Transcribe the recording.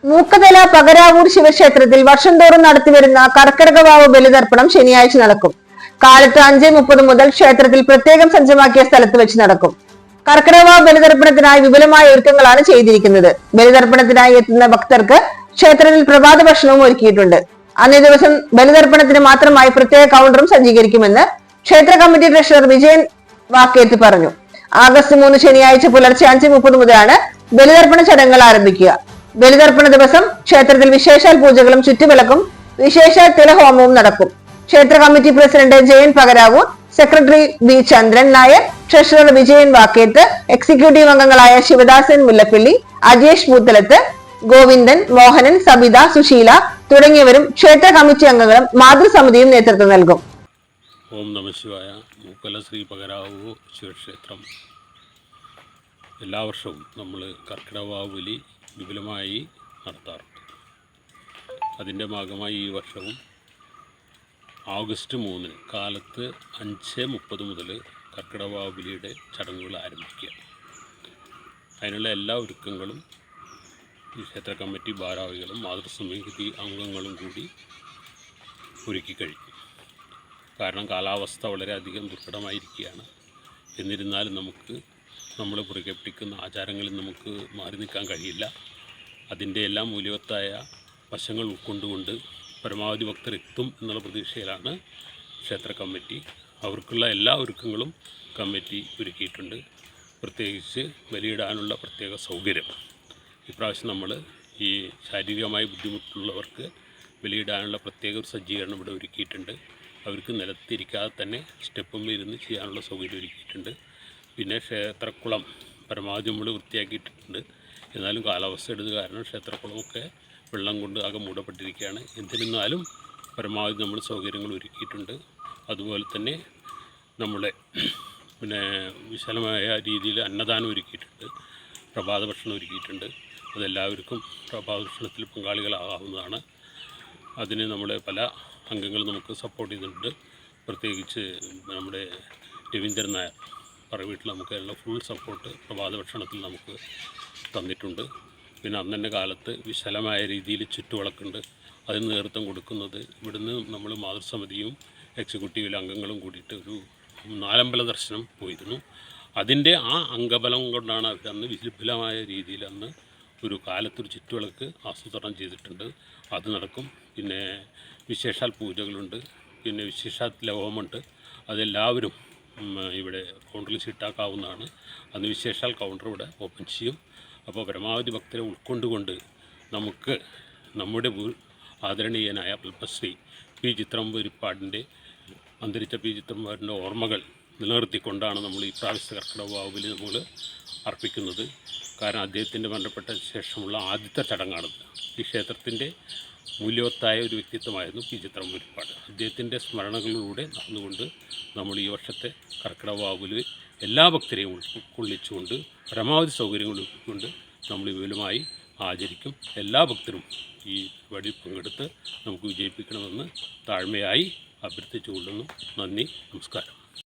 മൂക്കതല പകരാവൂർ ശിവക്ഷേത്രത്തിൽ വർഷം തോറും നടത്തിവരുന്ന കർക്കിടകവാവ് ബലിതർപ്പണം ശനിയാഴ്ച നടക്കും. കാലത്ത് 5:30 മുതൽ ക്ഷേത്രത്തിൽ പ്രത്യേകം സജ്ജമാക്കിയ സ്ഥലത്ത് വെച്ച് നടക്കും. കർക്കിടകവാവ് ബലിതർപ്പണത്തിനായി വിപുലമായ ഒരുക്കങ്ങളാണ് ചെയ്തിരിക്കുന്നത്. ബലിതർപ്പണത്തിനായി എത്തുന്ന ഭക്തർക്ക് ക്ഷേത്രത്തിൽ പ്രഭാത ഭക്ഷണവും ഒരുക്കിയിട്ടുണ്ട്. അന്നേ ദിവസം ബലിതർപ്പണത്തിന് മാത്രമായി പ്രത്യേക കൗണ്ടറും സജ്ജീകരിക്കുമെന്ന് ക്ഷേത്ര കമ്മിറ്റി ട്രഷറർ വിജയൻ വാക്കേത്ത് പറഞ്ഞു. ആഗസ്റ്റ് 3 ശനിയാഴ്ച പുലർച്ചെ 5:30 മുതലാണ് ബലിതർപ്പണ ചടങ്ങുകൾ ആരംഭിക്കുക. ബലിതർപ്പണ ദിവസം ക്ഷേത്രത്തിൽ വിശേഷാൽ പൂജകളും ചുറ്റുവിളക്കും വിശേഷാൽ തിലഹോമവും നടക്കും. ക്ഷേത്ര committee president Jayan Pakaravoor, secretary B Chandran Nair, treasurer Vijayan Vakketh, executive അംഗങ്ങളായ ശിവദാസൻ മുല്ലപ്പള്ളി, അജേഷ് പൂത്തലത്ത്, ഗോവിന്ദൻ, മോഹനൻ, സബിത, സുശീല തുടങ്ങിയവരും ക്ഷേത്ര കമ്മിറ്റി അംഗങ്ങളും മാതൃസമിതിയും നേതൃത്വം നൽകും. ഓം നമഃശിവായ. മൂക്കല ശ്രീ പകരാവൂർ ശിവക്ഷേത്രം എല്ലാ വർഷവും നമ്മൾ കർക്കിടകവാവ് ബലി വിപുലമായി നടത്താറുണ്ട്. അതിൻ്റെ ഭാഗമായി ഈ വർഷവും ആഗസ്റ്റ് 3 കാലത്ത് 5:30 മുതൽ കർക്കിടകവാവ് ബലിയുടെ ചടങ്ങുകൾ ആരംഭിക്കുക. അതിനുള്ള എല്ലാ ഒരുക്കങ്ങളും ഈ ക്ഷേത്ര കമ്മിറ്റി ഭാരവാഹികളും മാതൃസമിതി അംഗങ്ങളും കൂടി ഒരുക്കി കഴിഞ്ഞു. കാരണം കാലാവസ്ഥ വളരെയധികം ദുർഘടമായിരിക്കുകയാണ്. എന്നിരുന്നാലും നമ്മൾ പുറകെ പിടിക്കുന്ന ആചാരങ്ങളിൽ നമുക്ക് മാറി നിൽക്കാൻ കഴിയില്ല. അതിൻ്റെ എല്ലാം മൂല്യവത്തായ വശങ്ങൾ ഉൾക്കൊണ്ടുകൊണ്ട് പരമാവധി ഭക്തർ എത്തും എന്നുള്ള പ്രതീക്ഷയിലാണ് ക്ഷേത്ര കമ്മിറ്റി. അവർക്കുള്ള എല്ലാ ഒരുക്കങ്ങളും കമ്മിറ്റി ഒരുക്കിയിട്ടുണ്ട്. പ്രത്യേകിച്ച് ബലിയിടാനുള്ള പ്രത്യേക സൗകര്യം ഇപ്രാവശ്യം നമ്മൾ ഈ ശാരീരികമായി ബുദ്ധിമുട്ടുള്ളവർക്ക് ബലിയിടാനുള്ള പ്രത്യേക ഒരു സജ്ജീകരണം ഇവിടെ ഒരുക്കിയിട്ടുണ്ട്. അവർക്ക് നിലത്തിരിക്കാതെ തന്നെ സ്റ്റെപ്പും ഇരുന്ന് ചെയ്യാനുള്ള സൗകര്യം ഒരുക്കിയിട്ടുണ്ട്. പിന്നെ ക്ഷേത്രക്കുളം പരമാവധി നമ്മൾ വൃത്തിയാക്കിയിട്ടുണ്ട്. എന്നാലും കാലാവസ്ഥയുടെ കാരണം ക്ഷേത്രക്കുളമൊക്കെ വെള്ളം കൊണ്ട് ആകെ മൂടപ്പെട്ടിരിക്കുകയാണ്. എന്നിരുന്നാലും പരമാവധി നമ്മൾ സൗകര്യങ്ങൾ ഒരുക്കിയിട്ടുണ്ട്. അതുപോലെ തന്നെ നമ്മുടെ വിശാലമായ രീതിയിൽ അന്നദാനം ഒരുക്കിയിട്ടുണ്ട്. പ്രഭാത ഭക്ഷണം ഒരുക്കിയിട്ടുണ്ട്. അതെല്ലാവർക്കും പ്രഭാത ഭക്ഷണത്തിൽ പങ്കാളികളാകാവുന്നതാണ്. അതിന് നമ്മുടെ പല അംഗങ്ങൾ നമുക്ക് സപ്പോർട്ട് ചെയ്തിട്ടുണ്ട്. പ്രത്യേകിച്ച് നമ്മുടെ രവീന്ദ്രൻ നായർ പറവീട്ടിൽ നമുക്ക് എല്ലാ ഫുൾ സപ്പോർട്ട് പ്രഭാത ഭക്ഷണത്തിൽ നമുക്ക് തന്നിട്ടുണ്ട്. പിന്നെ അന്നന്നെ കാലത്ത് വിശാലമായ രീതിയിൽ ചുറ്റുവിളക്കുണ്ട്. അതിന് നേതൃത്വം കൊടുക്കുന്നത് ഇവിടുന്ന് നമ്മൾ മാതൃസമിതിയും എക്സിക്യൂട്ടീവിലെ അംഗങ്ങളും കൂടിയിട്ട് ഒരു 4 അമ്പല ദർശനം പോയിരുന്നു. അതിൻ്റെ ആ അംഗബലം കൊണ്ടാണ് അവർ അന്ന് വിപുലമായ രീതിയിൽ അന്ന് ഒരു കാലത്തൊരു ചുറ്റുവിളക്ക് ആസൂത്രണം ചെയ്തിട്ടുണ്ട്. അത് നടക്കും. പിന്നെ വിശേഷാൽ പൂജകളുണ്ട്. പിന്നെ വിശേഷാൽ ലവമുണ്ട്. അതെല്ലാവരും ഇവിടെ കൗണ്ടറിൽ ചീട്ടാക്കാവുന്നതാണ്. അന്ന് വിശേഷാൽ കൗണ്ടർ ഇവിടെ ഓപ്പൺ ചെയ്യും. അപ്പോൾ പരമാവധി ഭക്തരെ ഉൾക്കൊണ്ടുകൊണ്ട് നമുക്ക് നമ്മുടെ ആദരണീയനായ പത്മശ്രീ പി ചിത്രംബരിപ്പാടിൻ്റെ അന്തരിച്ച പി ചിത്രംബരിൻ്റെ ഓർമ്മകൾ നിലനിർത്തിക്കൊണ്ടാണ് നമ്മൾ ഈ പ്രാവശ്യത്തെ കർക്കിടകവാവ് ബലി നമ്മൾ അർപ്പിക്കുന്നത്. കാരണം അദ്ദേഹത്തിൻ്റെ മരണപ്പെട്ട ശേഷമുള്ള ആദ്യത്തെ ചടങ്ങാണിത്. ഈ ക്ഷേത്രത്തിൻ്റെ മൂല്യവത്തായ ഒരു വ്യക്തിത്വമായിരുന്നു പി ചിത്രംബരിപ്പാട്. അദ്ദേഹത്തിൻ്റെ സ്മരണകളിലൂടെ നടന്നുകൊണ്ട് നമ്മൾ ഈ വർഷത്തെ കർക്കിടകവാവ് ബലി എല്ലാ ഭക്തരെയും ഉൾക്കൊള്ളിച്ചുകൊണ്ട് പരമാവധി സൗകര്യങ്ങൾ ഒരുക്കിക്കൊണ്ട് നമ്മൾ വിപുലമായി ആചരിക്കും. എല്ലാ ഭക്തരും ഈ പരിപാടിയിൽ പങ്കെടുത്ത് നമുക്ക് വിജയിപ്പിക്കണമെന്ന് താഴ്മയായി അഭ്യർത്ഥിച്ചുകൊള്ളുന്നു. നന്ദി, നമസ്കാരം.